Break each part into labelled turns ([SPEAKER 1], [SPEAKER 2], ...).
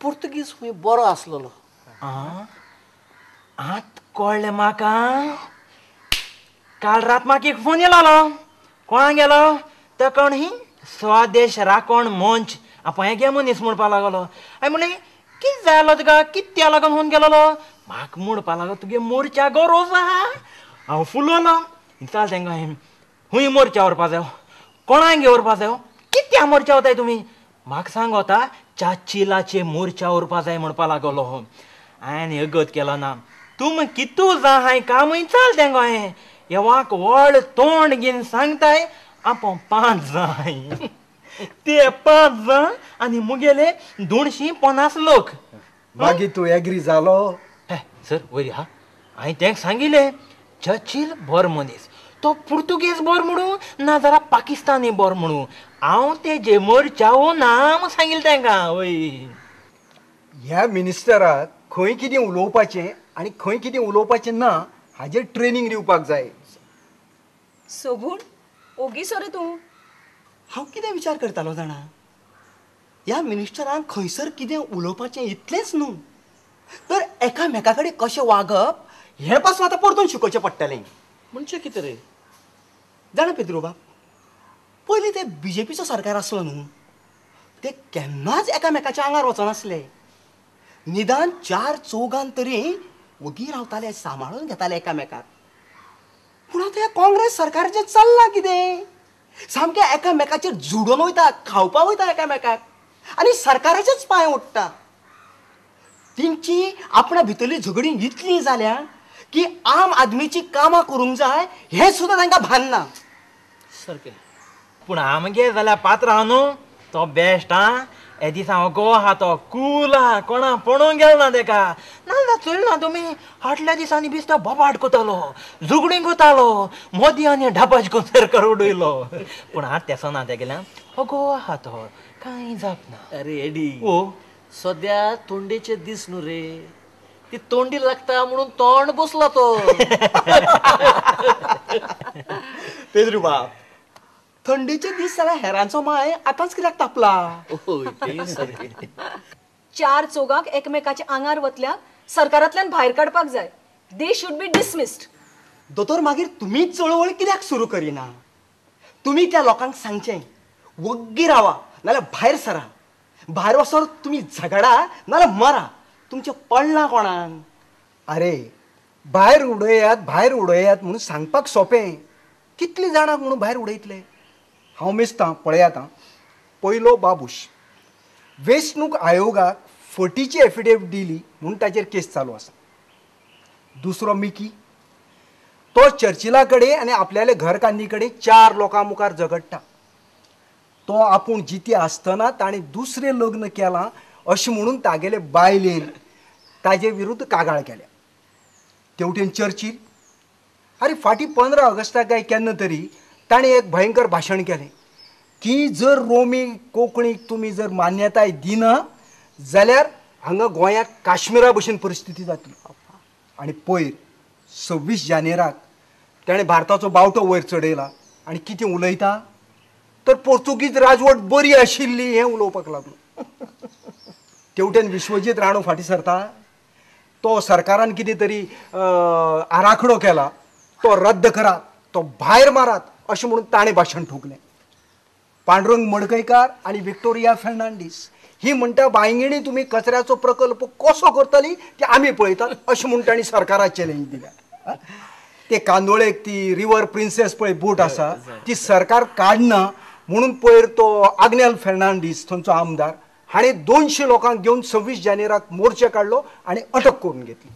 [SPEAKER 1] पोर्तुगीज खूंय बरो आसलेलो.
[SPEAKER 2] आत कळ्ळें म्हाका. काल रात म्हाका एक फोन येयलो. कोणा गेलो तो कोण ही स्वदेश राखण मंच आपण हे गे मनीस म्हणपा लागलो. हांवें म्हणलें कितें जालो तुका कित्या लागून फोन केलोलो. म्हाका म्हणपा लागलो तुगे मोर्चा गरज आहा. हांव फुलोलो. चल तेंका खूंय मोर्चा व्हरपा जायो कोणाक घे व्हरपा जायो कित्या मोर्चा वताय तुमी. म्हाका सांगता चाचिलाचे मोर्चा व्हरपा जाय म्हणपा लागलो. हांवें अगत केलो ना. तुम कितू जा हाय कामय चल तेंका येवाक व्हड तोंड घेवन सांगताय आपण 5 जाय. ते 5 जाण आनी मुगेले 250 लोक.
[SPEAKER 3] मागीर तूं एग्री जालो.
[SPEAKER 2] सर वरी हा हांवें तेंका सांगिल्लें चर्चिल बरो मनीस तो पुर्तुगेज बरो म्हणू ना जाल्यार पाकिस्तानी बरो म्हणू. हांव तेजे मोर्चावो नाम सांगिल्लें तेंका. वय
[SPEAKER 3] ह्या मिनिस्टराक खंय कितें उलोवपाचें आनी खंय कितें उलोवपाचें ना हाजेर ट्रेनिंग दिवपाक जाय.
[SPEAKER 4] सगूण ओगी सर तूं.
[SPEAKER 1] हांव कितें विचार करतालो जाणा ह्या मिनिस्टरांक खंयसर कितें उलोवपाचें इतलेंच न्हू तर एकामेका कडेन कशें वागप हें पासून आतां परतून शिकोवचें पडटलें. म्हणजे कितें रे जाणा पेद्रू बाब पयलीं तें BJPचो सरकार आसलो न्हू ते केन्नाच एकामेकाच्या आंगार वचनासले. निदान 4-4 तरी वगी रावताले सांबाळून घेताले एकामेकाक. पूण आतां ह्या काँग्रेस सरकाराचें चल्लां कितें सामकें एकामेकाचेर झुडून वयता खावपा वयता एकामेकाक आनी सरकाराचेच पांय ओडटा. तेंची आपणा भितरली झगडी इतली जाल्या की आम आदमीची कामां करूंक जाय हें सुद्दां तांकां भान ना.
[SPEAKER 2] सारकें. पूण आमगे जाल्यार पात्र आहा न्हू तो बेस्ट. हे दिसा हांव गो आहा तो कूल आहा कोणा पळोवंक गेलो ना तेका. नाजाल्यार चलना तुमी फाटल्या दिसांनी बिस्तो बोबाट कोतालो झुगडींक वतालो मोदी आनी ढापाच कोन सरकार उडयलो. पूण आतां तेसो ना तेगेल्यान हो गो आहा तो कांय जाप ना.
[SPEAKER 1] अरे एडी
[SPEAKER 2] ओ
[SPEAKER 1] सद्या तोंडेचे दीस न्हू रे ती तोंडी लागता म्हणून तोंड बसला तो. पेद्रू बाब थंडेचे दीस जाल्यार हेरांचो माय आतांच कित्याक तापला.
[SPEAKER 4] 4 चौगांक एकमेकाच्या आंगार वतल्याक सरकारांतल्यान भायर काडपाक जाय. They should be dismissed.
[SPEAKER 1] दोतोर मागीर तुमी चळवळ कित्याक सुरू करिना. तुमी त्या लोकांक सांगचें वग्गी रावा नाल्यार भायर सरा. भायर वसोन तुमी झगडा नाल्यार मरा तुमचें पडना कोणाक.
[SPEAKER 3] अरे भायर उडयात म्हणून सांगपाक सोंपें. कितली जाणांक म्हणून भायर उडयतले. हांव मेजतां पळयात. पयलो बाबूश वेंचणूक आयोगाक फटीची एफिडेविट दिली म्हणून ताचेर केस चालू आसा. दुसरो मिकी तो चर्चिला कडेन आनी आपल्याले घरकान्नी कडेन 4 लोकां मुखार झगडटा. तो आपूण जिती आसतना ताणें दुसरें लग्न केलां अशें म्हणून तागेले बायलेन ताजे विरुद्ध कागाळ केल्या. तेवटेन चर्चिल अरे फाटीं 15 ऑगस्टाक काय केन्ना तरी ताणें एक भयंकर भाशण केलें की जर रोमी कोंकणीक तुमी जर मान्यताय दिना जाल्यार हांगा गोंयाक काश्मीरा भशेन परिस्थिती जातली. आनी पयर 26 जानेराक ताणें भारताचो बावटो वयर चडयला आनी कितें उलयता तर पोर्तुगीज राजवट बरी आशिल्ली हें उलोवपाक लागलो. तेवटेन विश्वजीत राणो फाटीं सरता. तो सरकारान कितें तरी आराखडो केला तो रद्द करात तो भायर मारात अशें म्हणून ताणें भाशण ठोकलें. पांडुरंग मडकयकार आनी विक्टोरिया फेर्नांडीस ही म्हणटा बांयगिणी तुमी कचऱ्याचो प्रकल्प कसो करतली ते आमी पळयतात अशें म्हणून तांणी सरकाराक चॅलेंज दिल्या. ते कांदोळेक ती रिवर प्रिन्सेस पळय बोट आसा ती सरकार काडना म्हणून पयर तो आग्नेल फेर्नांडीस थंयचो आमदार हाणें 200 लोकांक घेवन 26 जानेराक मोर्चे काडलो आनी अटक करून घेतली.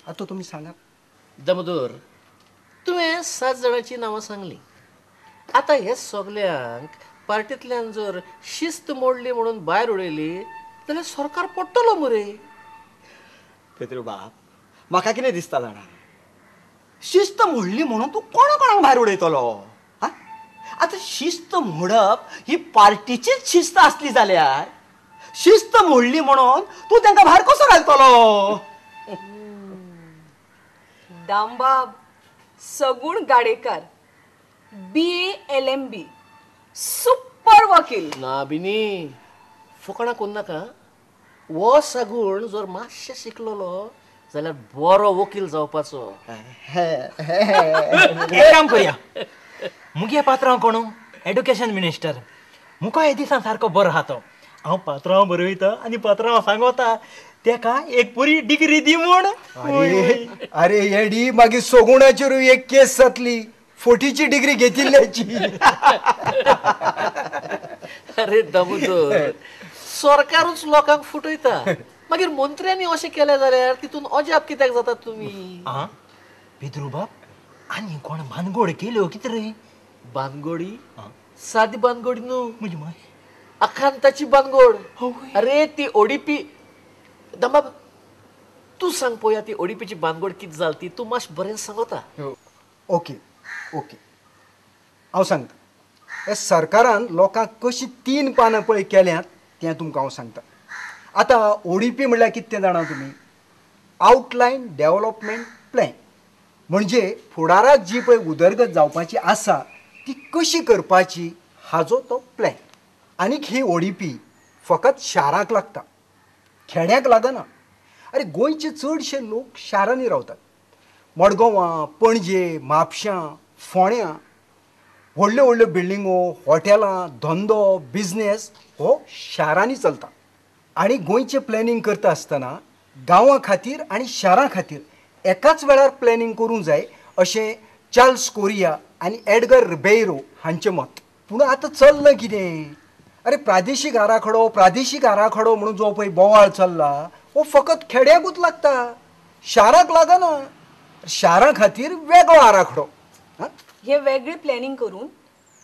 [SPEAKER 3] आतां तुमी सांगात.
[SPEAKER 1] दामोदर तुवें 7 जाणांची नांवां सांगलीं. आतां हे सगल्यांक पार्टींतल्यान जर शिस्त मोडली म्हणून भायर उडयली जाल्यार सरकार पडटलो मरे. पेद्रू बाब म्हाका कितें दिसता जाणा शिस्त मोडली म्हणून तूं कोणाक भायर उडयतलो. आतां शिस्त मोडप ही पार्टीचीच शिस्त आसली जाल्यार शिस्त मोडली म्हणून तूं तांकां भायर कसो घालतलो.
[SPEAKER 4] दामबाब सगूण गाडेकार BA LMB सुप्प वकील.
[SPEAKER 5] ना बिनी फुकणा कोण नाका वो सागून जर मातशें शिकलोलो जाल्यार बरो वकील जावपाचो.
[SPEAKER 2] एक काम करूया मुगे पात्रांव कोण एड्युकेशन मिनिस्टर मुका हे दिसा सारको बरो आहा तो हांव पात्रांव बरयता आनी पात्रांव सांगता तेका एक पुरी डिग्री दी म्हूण.
[SPEAKER 3] अरे अरे येडी मागीर सोगुणाचेर एक केस जातली 40ची डिग्री घेतिल्ल्याची.
[SPEAKER 5] अरे दामोदर सरकारूच लोकांक फुटयता मागीर मंत्र्यांनी अशें केलें जाल्यार तितून अजाप कित्याक जातात तुमी.
[SPEAKER 2] आ पितृ बाप आनी कोण भानगड केल्यो कितें रे.
[SPEAKER 5] बानगोडी सादी बानगोडी न्हू
[SPEAKER 2] म्हजी माय
[SPEAKER 5] अखांताची बानगोड. अरे ती ओडीपी दंबाब तू सांग पळोवया ती ओडीपीची बानगोड कितें जाली ती तूं मातशें बरें सांगता.
[SPEAKER 3] ओके ओके हांव सांगता. हे सरकारान लोकांक कशी 3 पानां पळय केल्यात तें तुमकां हांव सांगता. आतां ओडीपी म्हणल्यार कितें तें जाणा तुमी. आउटलायन डेव्हलपमेंट प्लॅन म्हणजे फुडाराक जी पळय उदरगत जावपाची आसा ती कशी करपाची हाजो तो प्लॅन. आनीक ही ओडीपी फकत शाराक लागता खेड्याक लागना. अरे गोंयचे चडशे लोक शारांनी रावतात. मडगांवां पणजे म्हापशां फोंड्यां व्हडल्यो व्हडल्यो बिल्डिंगो हॉटेलां धंदो बिझनेस हो शारांनी चलता. आनी गोंयचें प्लॅनिंग करता आसतना गांवां खातीर आनी शारां खातीर एकाच वेळार प्लॅनिंग करूंक जाय अशें चार्ल्स कोरिया आनी एडगर रिबेरो हांचें मत. पूण आतां चल्लां कितें. अरे प्रादेशीक आराखडो म्हणून जो पळय बोवाळ चल्ला हो फकत खेड्याकूच लागता शाराक लागना. शारां खातीर वेगळो आराखडो.
[SPEAKER 4] हे वेगळे प्लॅनिंग करून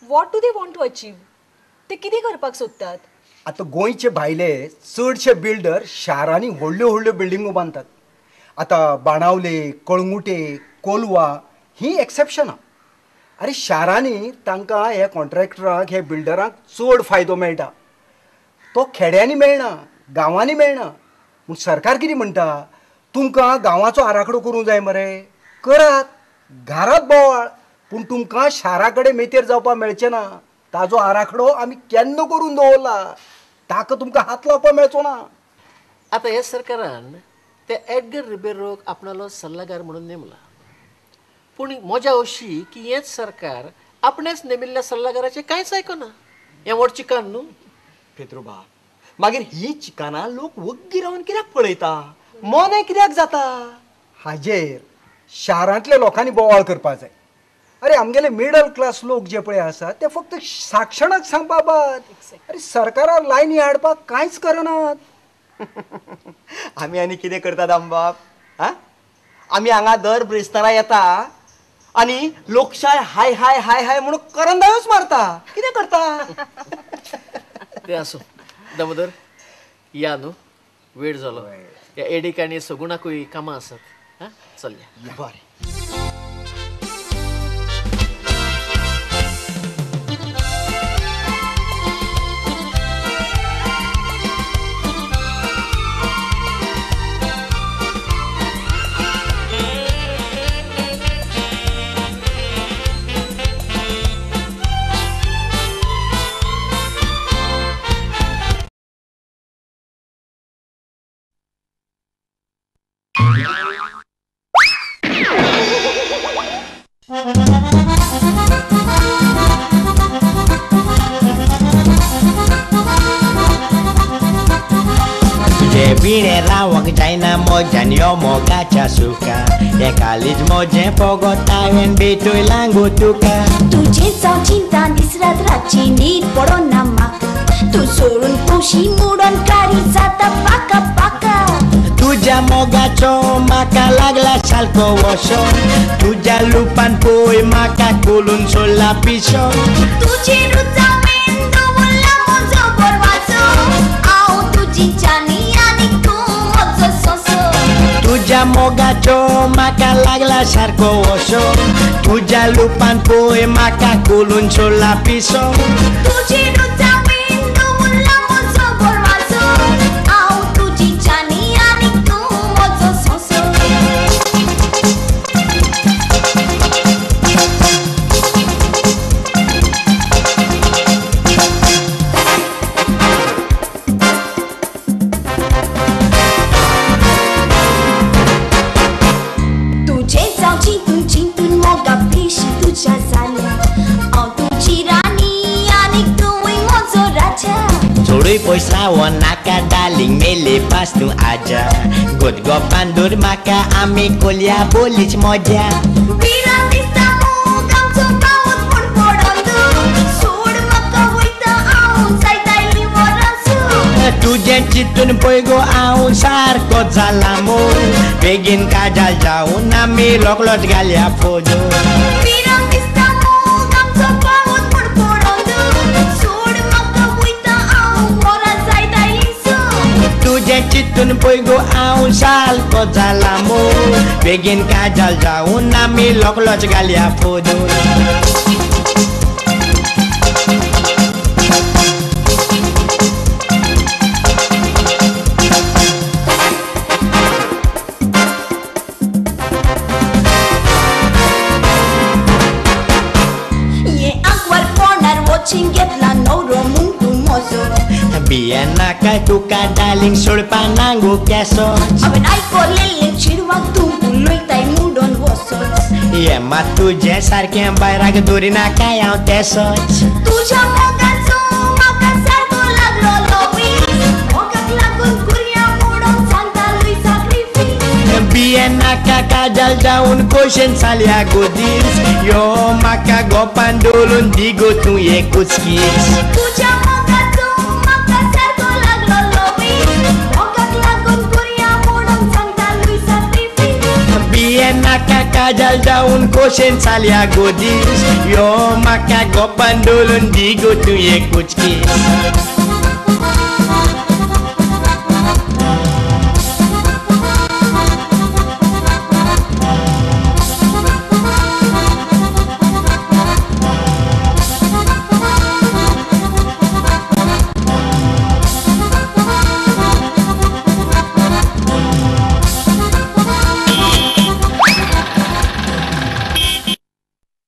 [SPEAKER 4] what do they want to achieve. ते कितें करपाक सोदतात.
[SPEAKER 3] आतां गोंयचे भायले चडशे बिल्डर शारांनी व्हडल्यो व्हडल्यो बिल्डिंगो बांदतात. आतां बाणावले कळंगुटे कोलवा ही एक्सेप्शनां. अरे शारांनी तांकां हे कॉन्ट्रॅक्टराक हे बिल्डरांक चड फायदो मेळटा तो खेड्यांनी मेळना गांवांनी मेळना. पूण सरकार कितें म्हणटा तुमकां गांवाचो आराखडो करूंक जाय मरे करात घरात बोवाळ. पूण तुमकां शारा कडेन मेतेर जावपाक मेळचें ना. ताजो आराखडो आमी केन्ना करून दवरला ताका तुमकां हात लावपाक मेळचो ना.
[SPEAKER 5] आतां ह्या सरकारान ते एडगर रिबेरोक आपणालो सल्लागार म्हणून नेमला. पूण मजा अशी की हेंच सरकार आपणेच नेमिल्ल्या सल्लागाराचें कांयच आयकना. हें व्हड चिकान न्हू.
[SPEAKER 1] पेत्रुबा मागीर ही चिकानां लोक वग्गी रावन कित्याक पळयता मन कित्याक जाता.
[SPEAKER 3] हाजेर शारांतल्या लोकांनी बोवाळ करपाक जाय. अरे आमगेले मिडल क्लास लोक जे पळय आसा ते फक्त साक्षणाक सांगपाबाद. अरे सरकाराक लायनी हाडपाक कांयच करनात.
[SPEAKER 1] आमी आनी कितें करतात आमबाब. हा आमी हांगा दर ब्रेस्तारा येता आनी लोकशाय हाय हाय हाय हाय म्हणून करंदायूच मारता. कितें करता.
[SPEAKER 5] ते आसूं दामोदर या न्हू वेळ जालो. ह्या एडीक आनी सगुणाकूय कामां आसात. हा चलया.
[SPEAKER 1] बरें.
[SPEAKER 6] Winie rawak jaina mojan yo mogacha suka Ye kalis mojen pogotawen bitoy langu tuka
[SPEAKER 7] तुझे जाऊ चिंता दिसरात रातची नीट पडो ना म्हाका तू सोडून कुशी मुडोन कारी जाता पाका पाका
[SPEAKER 6] Tuja mogacho maka lagla salko wosho Tuja lupan poi maka kulun sola piso
[SPEAKER 7] तुझे रुचा मेंदो बोला मोजो बरवाचो आऊ तुझी चानी आणि तू मोजो सोसो
[SPEAKER 6] Tuja mogacho maka lagla salko wosho Tuja lupan poi maka kulun sola piso
[SPEAKER 7] तुझे रुचा मेंदो बोला मोजो बरवाचो आऊ तुझी चानी आणि तू मोजो सोसो
[SPEAKER 6] Suruh poisawan naka daling melepas tu aja God go pandur maka ami kuliah boleh moja
[SPEAKER 7] विरांतीस्तामो गावचो गावत म्हूण पडंदू सोड म्हाका वयता हांव जायतायली वरांसू
[SPEAKER 6] तुझे चितून पळय गो हांव सारको जाला मो बेगीन काजाल जावन आमी लोकलोच घालया फोजो
[SPEAKER 7] विरांतीस्तामो गावचो गावत म्हूण पडंदू सोड म्हाका वयता हांव वरां जायतायली सू
[SPEAKER 6] तुझे चितून पळय गो हांव सारको जाला मो बेगीन काजाल जावन आमी लोकलोच घालया फोजो
[SPEAKER 7] घेतला नवरो म्हूण तूं मोजो
[SPEAKER 6] बियाना काय तुका डार्लिंग सोडपा नांगू केसो
[SPEAKER 7] हांवें आयकलेलें चिडवाक तूं उलयताय मुडोन वसोच
[SPEAKER 6] हे मात तुझे सारकें बायराक दवरिना काय हांव तेसोच
[SPEAKER 7] तुज्या मोगाचो म्हाका सारको लागलो लोवीस मोगाक लागून कुरया मुडोन सांगता लुईसाक रिफीस
[SPEAKER 6] बियाना का काजल जावन कोशेन चालया गोदीस यो म्हाका गोपान डोलून दिगो तूं एकूच किस
[SPEAKER 7] तुज्या मोगाचो म्हाका सारको लागलो लोवीस मोगाक लागून कुरया मुडोन सांगता लुईसाक रिफीस
[SPEAKER 6] बियाना का काजल जावन कोशेन चालया गोदीस यो म्हाका गोपान डोलून दिगो तूं एकूच किस